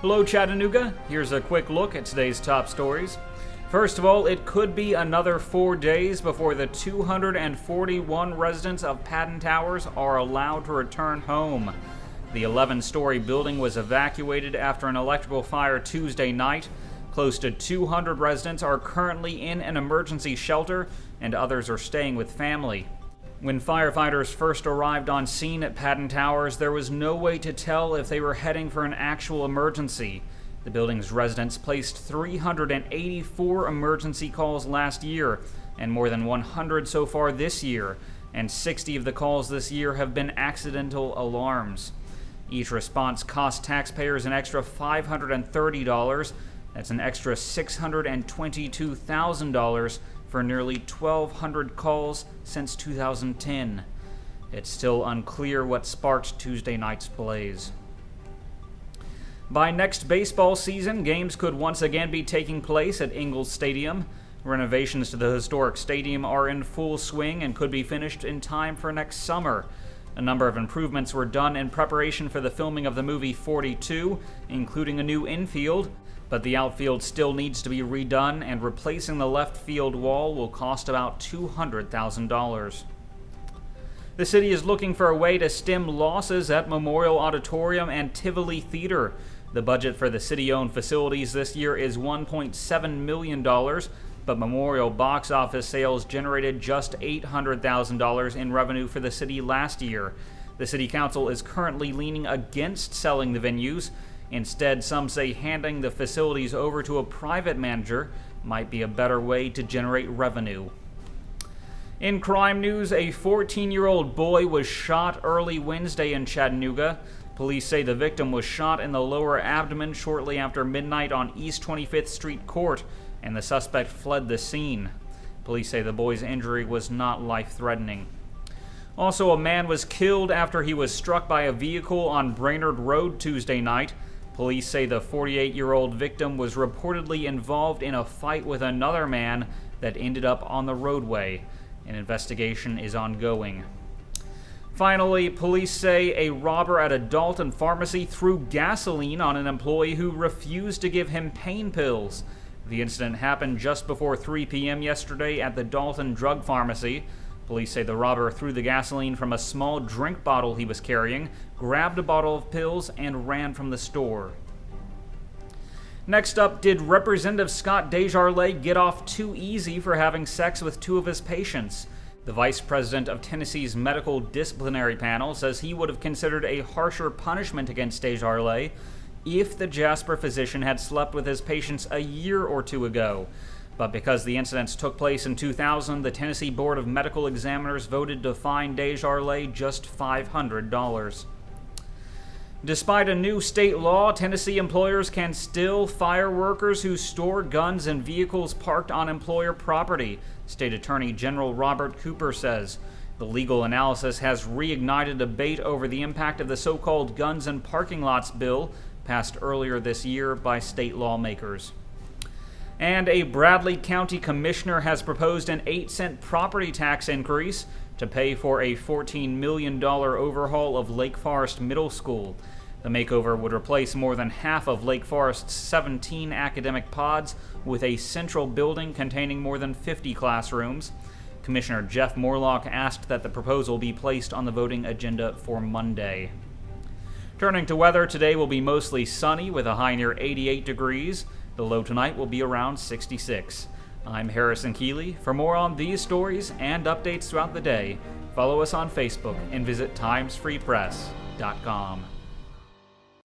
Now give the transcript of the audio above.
Hello, Chattanooga. Here's a quick look at today's top stories. First of all, it could be another 4 days before the 241 residents of Patten Towers are allowed to return home. The 11-story building was evacuated after an electrical fire Tuesday night. Close to 200 residents are currently in an emergency shelter, and others are staying with family. When firefighters first arrived on scene at Patten Towers, there was no way to tell if they were heading for an actual emergency. The building's residents placed 384 emergency calls last year, and more than 100 so far this year, and 60 of the calls this year have been accidental alarms. Each response cost taxpayers an extra $530. That's an extra $622,000 for nearly 1,200 calls since 2010. It's still unclear what sparked Tuesday night's blaze. By next baseball season, games could once again be taking place at Ingalls Stadium. Renovations to the historic stadium are in full swing and could be finished in time for next summer. A number of improvements were done in preparation for the filming of the movie 42, including a new infield, but the outfield still needs to be redone, and replacing the left field wall will cost about $200,000. The city is looking for a way to stem losses at Memorial Auditorium and Tivoli Theater. The budget for the city-owned facilities this year is $1.7 million, but Memorial box office sales generated just $800,000 in revenue for the city last year. The city council is currently leaning against selling the venues. Instead, some say handing the facilities over to a private manager might be a better way to generate revenue. In crime news, a 14-year-old boy was shot early Wednesday in Chattanooga. Police say the victim was shot in the lower abdomen shortly after midnight on East 25th Street Court, and the suspect fled the scene. Police say the boy's injury was not life-threatening. Also, a man was killed after he was struck by a vehicle on Brainerd Road Tuesday night. Police say the 48-year-old victim was reportedly involved in a fight with another man that ended up on the roadway. An investigation is ongoing. Finally, police say a robber at a Dalton pharmacy threw gasoline on an employee who refused to give him pain pills. The incident happened just before 3 p.m. yesterday at the Dalton Drug Pharmacy. Police say the robber threw the gasoline from a small drink bottle he was carrying, grabbed a bottle of pills, and ran from the store. Next up, did Representative Scott Desjardins get off too easy for having sex with two of his patients? The vice president of Tennessee's medical disciplinary panel says he would have considered a harsher punishment against Desjardins if the Jasper physician had slept with his patients a year or two ago. But because the incidents took place in 2000, the Tennessee Board of Medical Examiners voted to fine Desjardins just $500. Despite a new state law, Tennessee employers can still fire workers who store guns in vehicles parked on employer property, State Attorney General Robert Cooper says. The legal analysis has reignited debate over the impact of the so-called Guns in Parking Lots bill passed earlier this year by state lawmakers. And a Bradley County commissioner has proposed an 8-cent property tax increase to pay for a $14 million overhaul of Lake Forest Middle School. The makeover would replace more than half of Lake Forest's 17 academic pods with a central building containing more than 50 classrooms. Commissioner Jeff Morlock asked that the proposal be placed on the voting agenda for Monday. Turning to weather, today will be mostly sunny with a high near 88 degrees. The low tonight will be around 66. I'm Harrison Keeley. For more on these stories and updates throughout the day, follow us on Facebook and visit timesfreepress.com.